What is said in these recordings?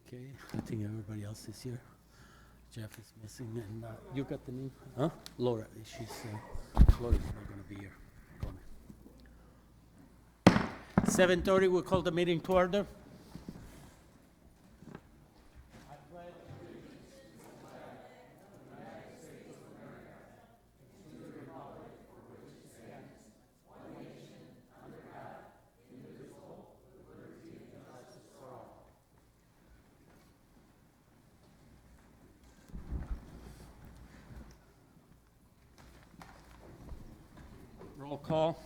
Okay, I think everybody else is here. Jeff is missing, and you got the name? Huh? Laura, Laura's not gonna be here. Go on. 7:30, we'll call the meeting to order. Roll call.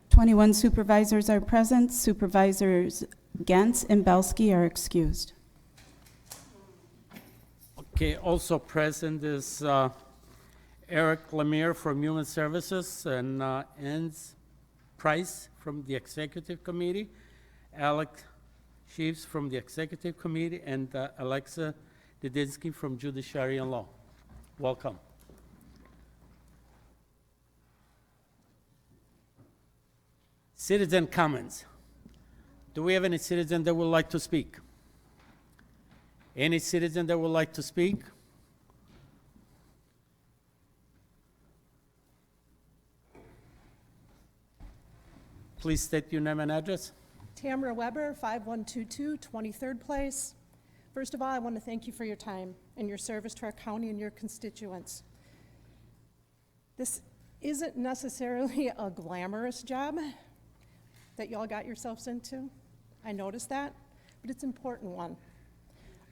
Twenty-one supervisors are present. Supervisors Gantz and Belsky are excused. Okay, also present is Eric Lemire from Human Services and Enz Price from the Executive Committee, Alec Sheaves from the Executive Committee, and Alexa Didinsky from Judiciary and Law. Welcome. Citizen comments. Do we have any citizen that would like to speak? Any citizen that would like to speak? Please state your name and address. Tamara Weber, 5122 23rd Place. First of all, I want to thank you for your time and your service to our county and your constituents. This isn't necessarily a glamorous job that y'all got yourselves into. I noticed that, but it's an important one.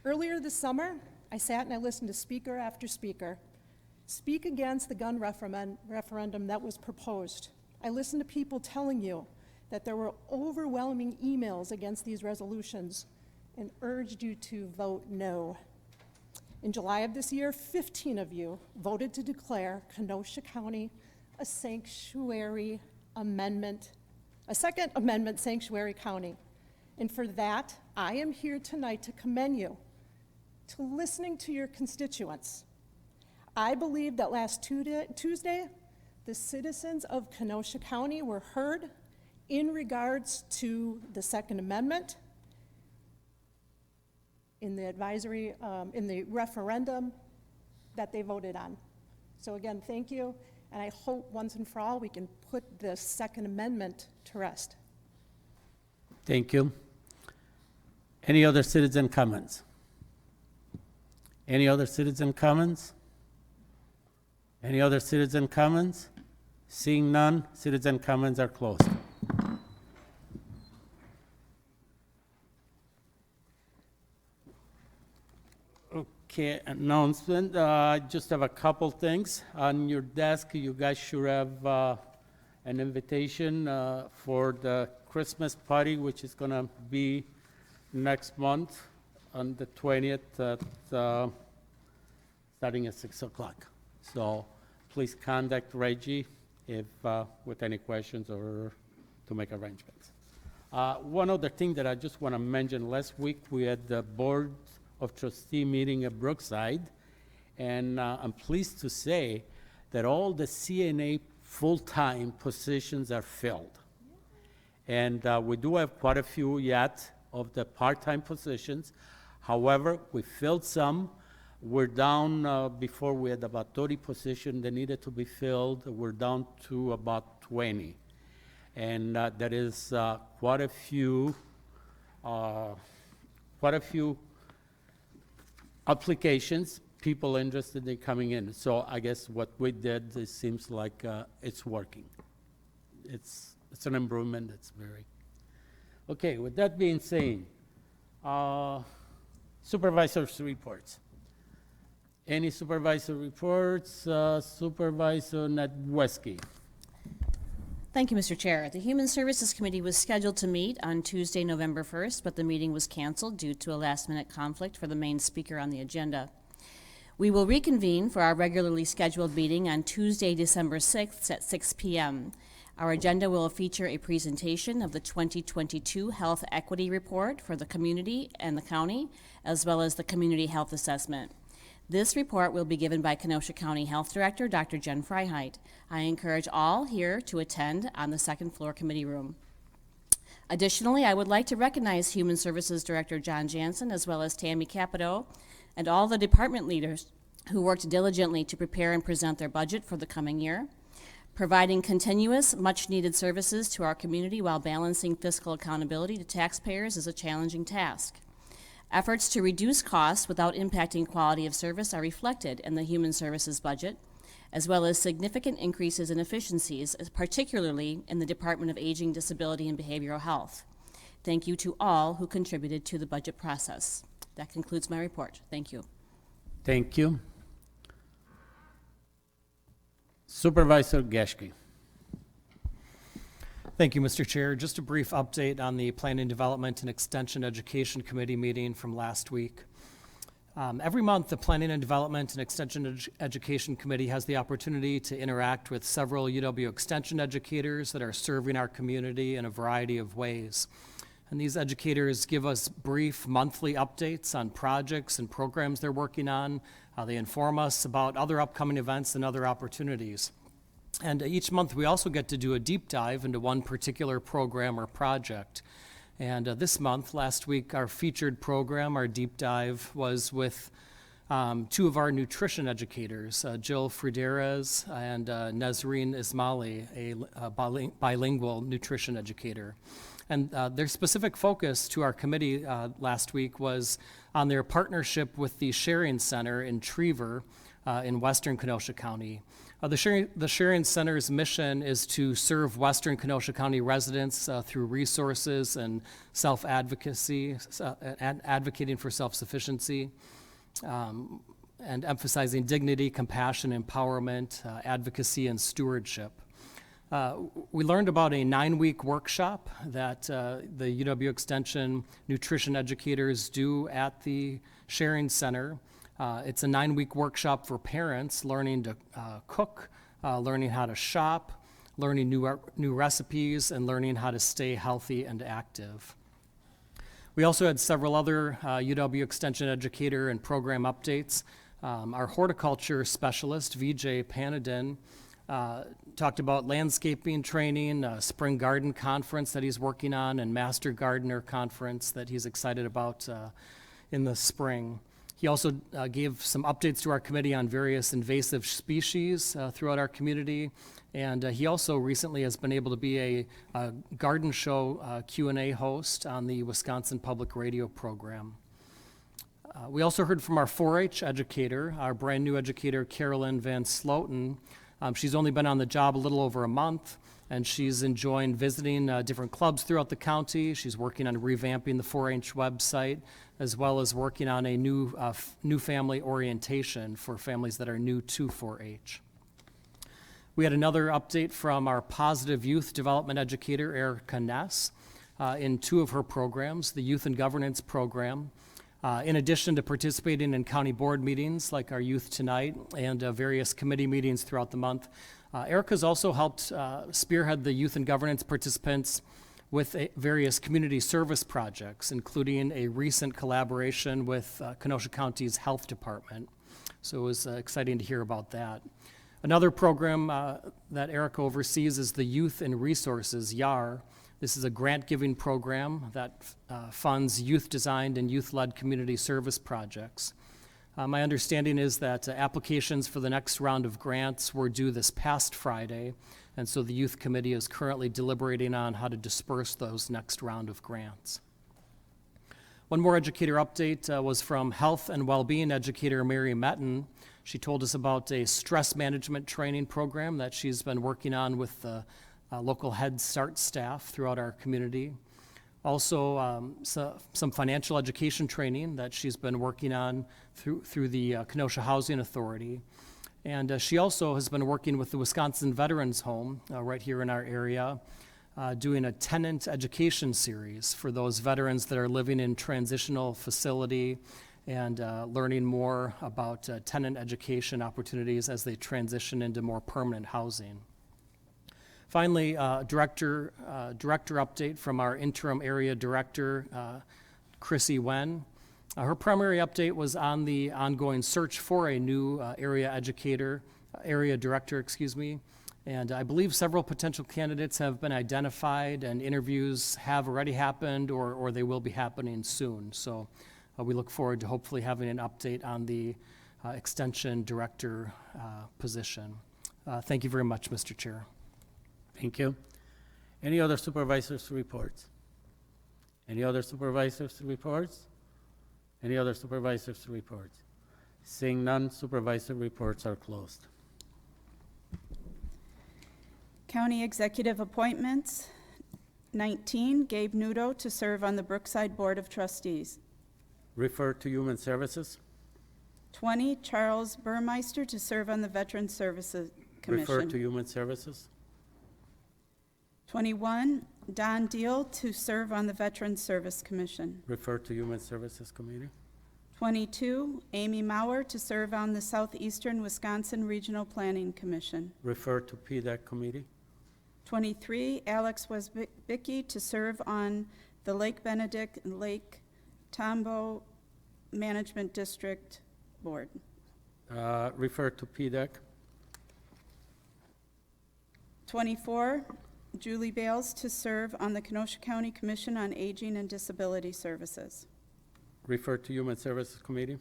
Earlier this summer, I sat and I listened to speaker after speaker speak against the gun referendum that was proposed. I listened to people telling you that there were overwhelming emails against these resolutions and urged you to vote no. In July of this year, 15 of you voted to declare Kenosha County a sanctuary amendment, a Second Amendment sanctuary county. And for that, I am here tonight to commend you to listening to your constituents. I believe that last Tuesday, the citizens of Kenosha County were heard in regards to the Second Amendment in the advisory, in the referendum that they voted on. So again, thank you, and I hope once and for all we can put the Second Amendment to rest. Thank you. Any other citizen comments? Any other citizen comments? Any other citizen comments? Seeing none, citizen comments are closed. Okay, announcement. I just have a couple things. On your desk, you guys should have an invitation for the Christmas party, which is going to be next month on the 20th, starting at 6 o'clock. So please contact Reggie if with any questions or to make arrangements. One other thing that I just want to mention, last week we had the Board of Trustee meeting at Brookside, and I'm pleased to say that all the CNA full-time positions are filled. And we do have quite a few yet of the part-time positions. However, we filled some. We're down, before we had about 30 positions that needed to be filled. We're down to about 20. And there is quite a few applications, people interested in coming in. So I guess what we did, it seems like it's working. It's an improvement. It's very okay. With that being said, supervisors' reports. Any supervisor reports? Supervisor Nadweski. Thank you, Mr. Chair. The Human Services Committee was scheduled to meet on Tuesday, November 1st, but the meeting was canceled due to a last-minute conflict for the main speaker on the agenda. We will reconvene for our regularly scheduled meeting on Tuesday, December 6th at 6 p.m. Our agenda will feature a presentation of the 2022 Health Equity Report for the community and the county, as well as the Community Health Assessment. This report will be given by Kenosha County Health Director, Dr. Jen Freiheit. I encourage all here to attend on the second floor committee room. Additionally, I would like to recognize Human Services Director John Jansen, as well as Tammy Capito, and all the department leaders who worked diligently to prepare and present their budget for the coming year. Providing continuous, much-needed services to our community while balancing fiscal accountability to taxpayers is a challenging task. Efforts to reduce costs without impacting quality of service are reflected in the Human Services budget, as well as significant increases in efficiencies, particularly in the Department of Aging, Disability, and Behavioral Health. Thank you to all who contributed to the budget process. That concludes my report. Thank you. Thank you. Supervisor Geschke. Thank you, Mr. Chair. Just a brief update on the Planning Development and Extension Education Committee meeting from last week. Every month, the Planning and Development and Extension Education Committee has the opportunity to interact with several UW Extension educators that are serving our community in a variety of ways. And these educators give us brief monthly updates on projects and programs they're working on. They inform us about other upcoming events and other opportunities. And each month, we also get to do a deep dive into one particular program or project. And this month, last week, our featured program, our deep dive, was with two of our nutrition educators, Jill Frideres and Nazreen Ismaili, a bilingual nutrition educator. And their specific focus to our committee last week was on their partnership with the Sharing Center in Trever in western Kenosha County. The Sharing Center's mission is to serve western Kenosha County residents through resources and self-advocacy, advocating for self-sufficiency, and emphasizing dignity, compassion, empowerment, advocacy, and stewardship. We learned about a 9-week workshop that the UW Extension nutrition educators do at the Sharing Center. It's a 9-week workshop for parents learning to cook, learning how to shop, learning new recipes, and learning how to stay healthy and active. We also had several other UW Extension educator and program updates. Our horticulture specialist, Vijay Panadin, talked about landscaping training, spring garden conference that he's working on, and master gardener conference that he's excited about in the spring. He also gave some updates to our committee on various invasive species throughout our community, and he also recently has been able to be a garden show Q&A host on the Wisconsin Public Radio program. We also heard from our 4-H educator, our brand new educator, Carolyn Van Sloten. She's only been on the job a little over a month, and she's enjoying visiting different clubs throughout the county. She's working on revamping the 4-H website, as well as working on a new family orientation for families that are new to 4-H. We had another update from our positive youth development educator, Erica Ness, in 2 of her programs, the Youth and Governance program. In addition to participating in county board meetings like our Youth Tonight and various committee meetings throughout the month, Erica's also helped spearhead the Youth and Governance participants with various community service projects, including a recent collaboration with Kenosha County's Health Department. So it was exciting to hear about that. Another program that Erica oversees is the Youth and Resources, YAR. This is a grant-giving program that funds youth-designed and youth-led community service projects. My understanding is that applications for the next round of grants were due this past Friday, and so the Youth Committee is currently deliberating on how to disperse those next round of grants. One more educator update was from health and well-being educator Mary Metten. She told us about a stress management training program that she's been working on with the local Head Start staff throughout our community. Also, some financial education training that she's been working on through the Kenosha Housing Authority. And she also has been working with the Wisconsin Veterans Home right here in our area, doing a tenant education series for those veterans that are living in transitional facility and learning more about tenant education opportunities as they transition into more permanent housing. Finally, director update from our interim area director, Chrissy Wen. Her primary update was on the ongoing search for a new area director, excuse me. And I believe several potential candidates have been identified and interviews have already happened or they will be happening soon. So we look forward to hopefully having an update on the extension director position. Thank you very much, Mr. Chair. Thank you. Any other supervisors' reports? Any other supervisors' reports? Any other supervisors' reports? Seeing none, supervisor reports are closed. County executive appointments. 19, Gabe Nudo to serve on the Brookside Board of Trustees. Refer to Human Services. 20, Charles Burmeister to serve on the Veteran Services Refer to Commission. Human Services. 21, Don Deal to serve on the Veteran Service Commission. Refer to Human Services Committee. 22, Amy Mauer to serve on the Southeastern Wisconsin Regional Planning Commission. Refer to PDAC Committee. 23, Alex Wesbicki to serve on the Lake Benedict and Lake Tombo Management District Board. Refer to PDAC. 24, Julie Bales to serve on the Kenosha County Commission on Aging and Disability Services. Refer to Human Services Committee.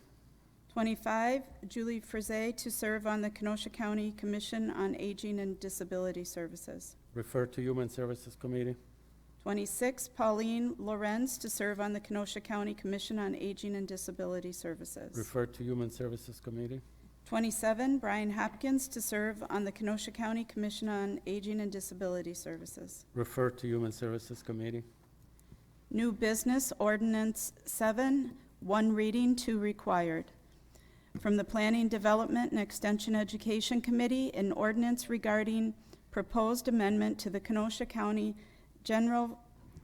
25, Julie Frise to serve on the Kenosha County Commission on Aging and Disability Services. Refer to Human Services Committee. 26, Pauline Lorenz to serve on the Kenosha County Commission on Aging and Disability Services. Refer to Human Services Committee. 27, Brian Hopkins to serve on the Kenosha County Commission on Aging and Disability Services. Refer to Human Services Committee. New Business Ordinance 7, 1 reading, 2 required. From the Planning, Development, and Extension Education Committee, an ordinance regarding proposed amendment to the Kenosha County General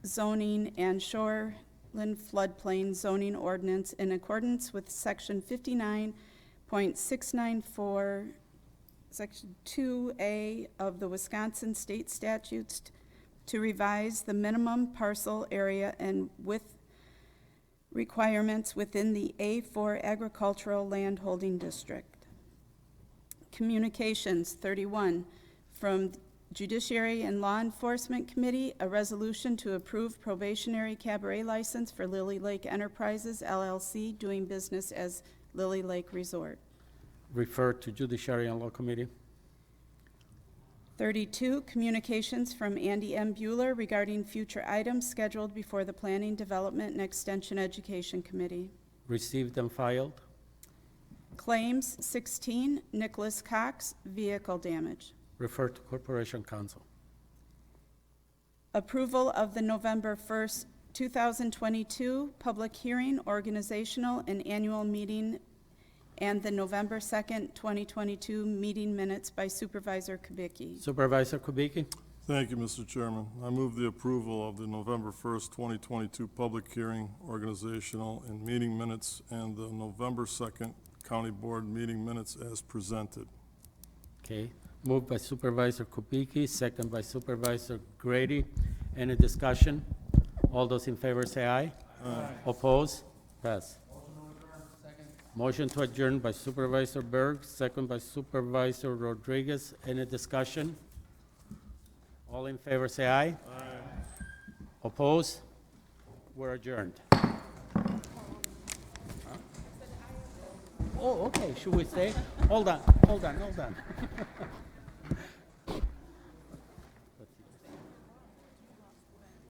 Zoning and Shoreland Floodplain Zoning Ordinance in accordance with Section 59.694, Section 2A of the Wisconsin State Statutes to revise the minimum parcel area and with requirements within the A4 Agricultural Land Holding District. Communications 31, from Judiciary and Law Enforcement Committee, a resolution to approve probationary cabaret license for Lily Lake Enterprises LLC doing business as Lily Lake Resort. Refer to Judiciary and Law Committee. 32, communications from Andy M. Bueller regarding future items scheduled before the Planning, Development, and Extension Education Committee. Received and filed. Claims 16, Nicholas Cox, vehicle damage. Refer to Corporation Council. Approval of the November 1st, 2022 public hearing, organizational, and annual meeting, and the November 2nd, 2022 meeting minutes by Supervisor Kubicki. Supervisor Kubicki. Thank you, Mr. Chairman. I move the approval of the November 1st, 2022 public hearing, organizational, and meeting minutes, and the November 2nd County Board meeting minutes as presented. Okay. Moved by Supervisor Kubicki, second by Supervisor Grady. Any discussion? All those in favor say aye. Aye. Oppose? Pass. Motion to adjourn by Supervisor Berg, second by Supervisor Rodriguez. Any discussion? All in favor say aye. Aye. Oppose? We're adjourned. Huh? Oh, okay, should we stay? Hold on.